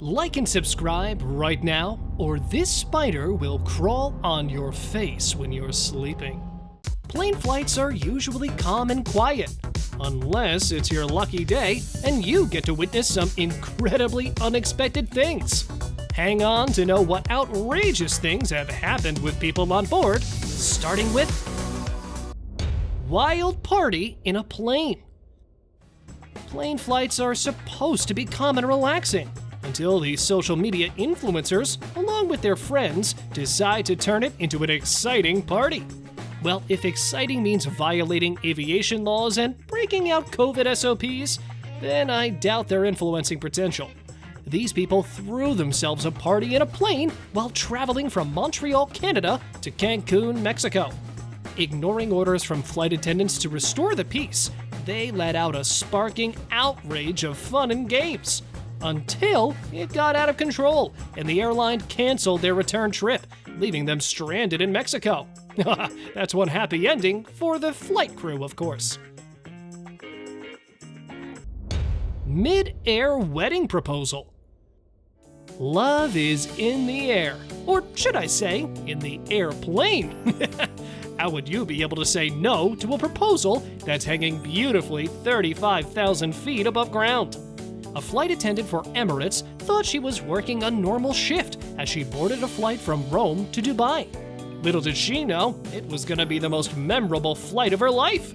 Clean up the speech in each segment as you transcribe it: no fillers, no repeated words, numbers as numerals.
Like and subscribe right now, or this spider will crawl on your face when you're sleeping. Plane flights are usually calm and quiet, unless it's your lucky day and you get to witness some incredibly unexpected things. Hang on to know what outrageous things have happened with people on board, starting with wild party in a plane. Plane flights are supposed to be calm and relaxing, until these social media influencers, along with their friends, decide to turn it into an exciting party. Well, if exciting means violating aviation laws and breaking out COVID SOPs, then I doubt their influencing potential. These people threw themselves a party in a plane while traveling from Montreal, Canada to Cancun, Mexico. Ignoring orders from flight attendants to restore the peace, they let out a sparking outrage of fun and games. Until it got out of control and the airline canceled their return trip, leaving them stranded in Mexico. That's one happy ending for the flight crew, of course. Mid-air wedding proposal. Love is in the air, or should I say, in the airplane. How would you be able to say no to a proposal that's hanging beautifully 35,000 feet above ground? A flight attendant for Emirates thought she was working a normal shift as she boarded a flight from Rome to Dubai. Little did she know, it was going to be the most memorable flight of her life.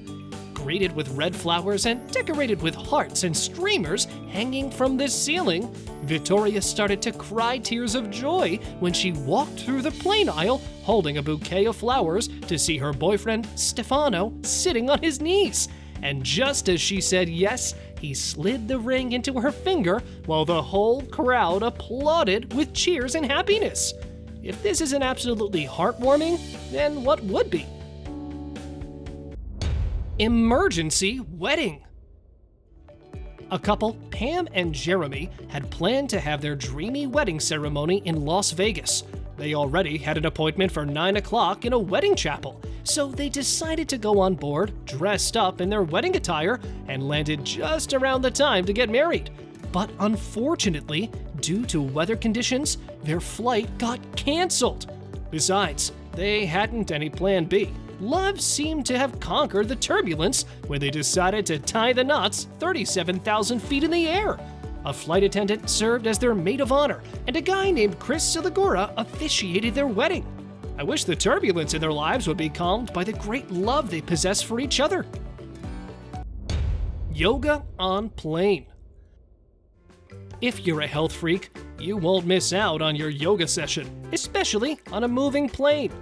Greeted with red flowers and decorated with hearts and streamers hanging from the ceiling, Victoria started to cry tears of joy when she walked through the plane aisle holding a bouquet of flowers to see her boyfriend, Stefano, sitting on his knees. And just as she said yes, he slid the ring into her finger while the whole crowd applauded with cheers and happiness. If this isn't absolutely heartwarming, then what would be? Emergency wedding. A couple, Pam and Jeremy, had planned to have their dreamy wedding ceremony in Las Vegas. They already had an appointment for 9 o'clock in a wedding chapel, so they decided to go on board, dressed up in their wedding attire, and landed just around the time to get married. But unfortunately, due to weather conditions, their flight got canceled. Besides, they hadn't any plan B. Love seemed to have conquered the turbulence when they decided to tie the knots 37,000 feet in the air. A flight attendant served as their maid of honor, and a guy named Chris Siligura officiated their wedding. I wish the turbulence in their lives would be calmed by the great love they possess for each other. Yoga on plane. If you're a health freak, you won't miss out on your yoga session, especially on a moving plane.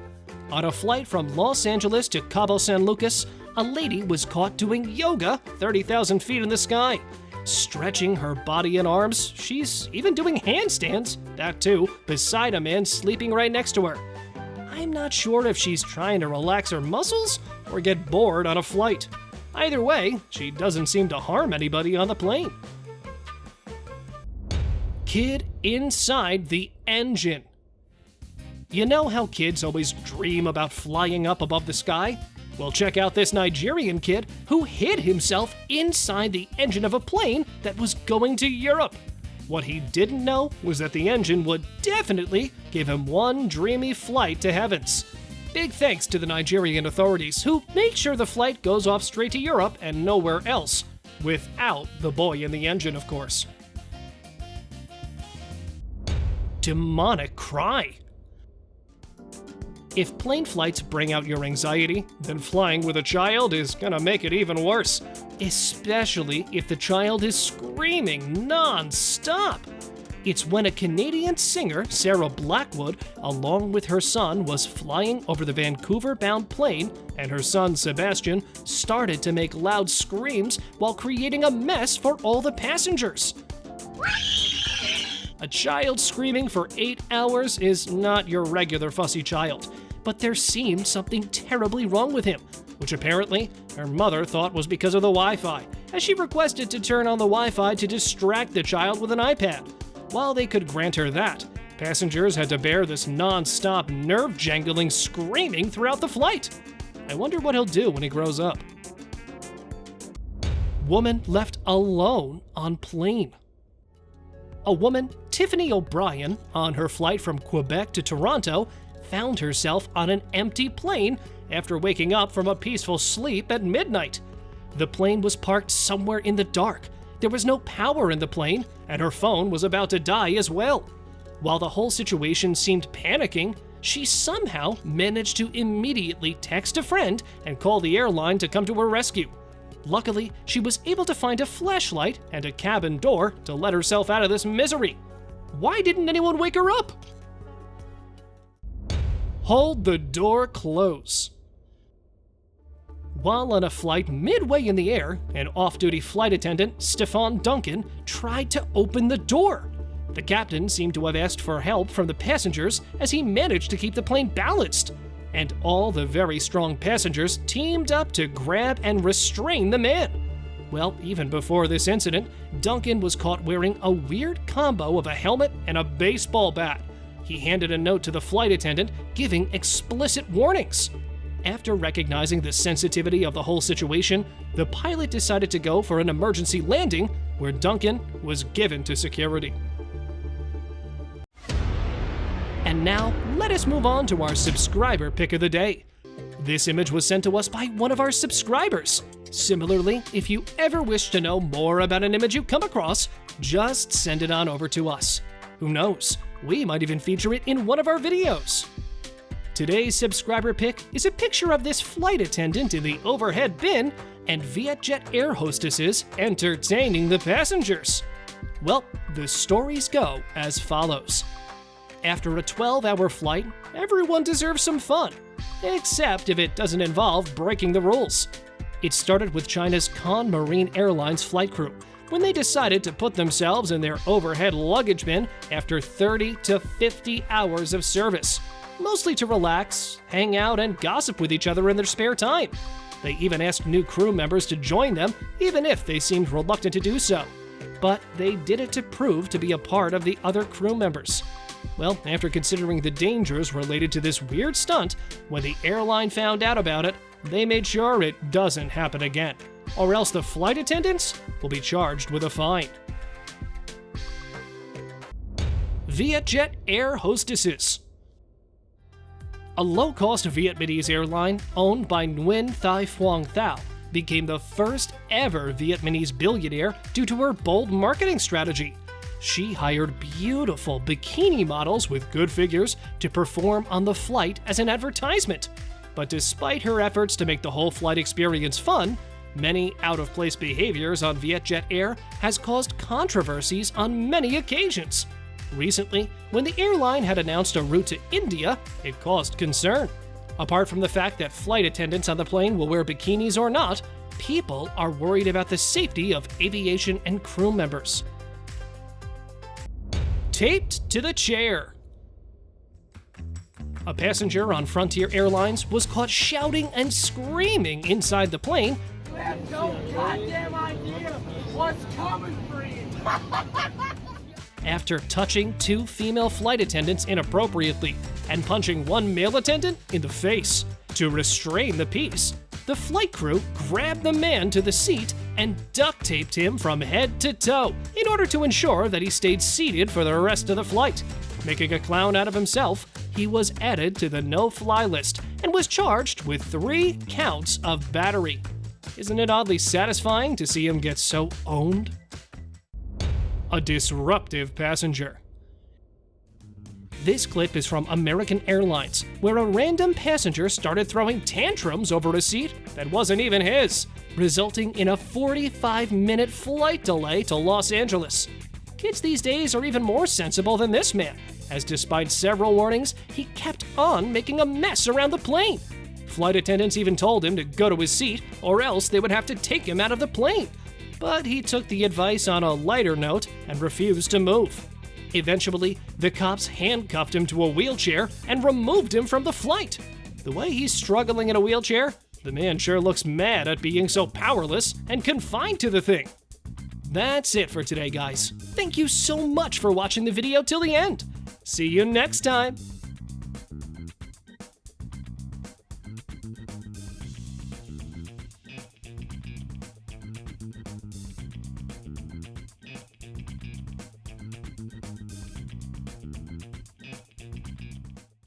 On a flight from Los Angeles to Cabo San Lucas, a lady was caught doing yoga 30,000 feet in the sky. Stretching her body and arms, she's even doing handstands, that too, beside a man sleeping right next to her. I'm not sure if she's trying to relax her muscles or get bored on a flight. Either way, she doesn't seem to harm anybody on the plane. Kid inside the engine. You know how kids always dream about flying up above the sky? Well, check out this Nigerian kid who hid himself inside the engine of a plane that was going to Europe. What he didn't know was that the engine would definitely give him one dreamy flight to heavens. Big thanks to the Nigerian authorities who make sure the flight goes off straight to Europe and nowhere else. Without the boy in the engine, of course. Demonic cry. If plane flights bring out your anxiety, then flying with a child is gonna make it even worse, especially if the child is screaming non-stop. It's when a Canadian singer, Sarah Blackwood, along with her son, was flying over the Vancouver-bound plane, and her son, Sebastian, started to make loud screams while creating a mess for all the passengers. A child screaming for 8 hours is not your regular fussy child, but there seemed something terribly wrong with him, which apparently her mother thought was because of the Wi-Fi, as she requested to turn on the Wi-Fi to distract the child with an iPad. While they could grant her that, passengers had to bear this non-stop nerve-jangling screaming throughout the flight. I wonder what he'll do when he grows up. Woman left alone on plane. A woman Tiffany O'Brien, on her flight from Quebec to Toronto, found herself on an empty plane after waking up from a peaceful sleep at midnight. The plane was parked somewhere in the dark. There was no power in the plane, and her phone was about to die as well. While the whole situation seemed panicking, she somehow managed to immediately text a friend and call the airline to come to her rescue. Luckily, she was able to find a flashlight and a cabin door to let herself out of this misery. Why didn't anyone wake her up? Hold the door close. While on a flight midway in the air, an off-duty flight attendant, Stefan Duncan, tried to open the door. The captain seemed to have asked for help from the passengers as he managed to keep the plane balanced. And all the very strong passengers teamed up to grab and restrain the man. Well, even before this incident, Duncan was caught wearing a weird combo of a helmet and a baseball bat. He handed a note to the flight attendant giving explicit warnings. After recognizing the sensitivity of the whole situation, the pilot decided to go for an emergency landing where Duncan was given to security. And now, let us move on to our subscriber pick of the day. This image was sent to us by one of our subscribers. Similarly, if you ever wish to know more about an image you come across, just send it on over to us. Who knows, we might even feature it in one of our videos. Today's subscriber pick is a picture of this flight attendant in the overhead bin and VIETJET air hostesses entertaining the passengers. Well, the stories go as follows. After a 12-hour flight, everyone deserves some fun, except if it doesn't involve breaking the rules. It started with China's Con Marine Airlines flight crew when they decided to put themselves in their overhead luggage bin after 30 to 50 hours of service, mostly to relax, hang out, and gossip with each other in their spare time. They even asked new crew members to join them, even if they seemed reluctant to do so. But they did it to prove to be a part of the other crew members. Well, after considering the dangers related to this weird stunt, when the airline found out about it, they made sure it doesn't happen again, or else the flight attendants will be charged with a fine. VIETJET air hostesses. A low-cost Vietnamese airline owned by Nguyen Thai Phuong Thao became the first ever Vietnamese billionaire due to her bold marketing strategy. She hired beautiful bikini models with good figures to perform on the flight as an advertisement. But despite her efforts to make the whole flight experience fun, many out-of-place behaviors on VIETJET Air has caused controversies on many occasions. Recently, when the airline had announced a route to India, it caused concern. Apart from the fact that flight attendants on the plane will wear bikinis or not, people are worried about the safety of aviation and crew members. Taped to the chair. A passenger on Frontier Airlines was caught shouting and screaming inside the plane. You have no goddamn idea what's coming for you. After touching two female flight attendants inappropriately and punching one male attendant in the face. To restrain the peace, the flight crew grabbed the man to the seat and duct taped him from head to toe in order to ensure that he stayed seated for the rest of the flight. Making a clown out of himself, he was added to the no-fly list and was charged with 3 counts of battery. Isn't it oddly satisfying to see him get so owned? A disruptive passenger. This clip is from American Airlines, where a random passenger started throwing tantrums over a seat that wasn't even his, resulting in a 45-minute flight delay to Los Angeles. Kids these days are even more sensible than this man, as despite several warnings, he kept on making a mess around the plane. Flight attendants even told him to go to his seat, or else they would have to take him out of the plane. But he took the advice on a lighter note and refused to move. Eventually, the cops handcuffed him to a wheelchair and removed him from the flight. The way he's struggling in a wheelchair, the man sure looks mad at being so powerless and confined to the thing. That's it for today, guys. Thank you so much for watching the video till the end. See you next time.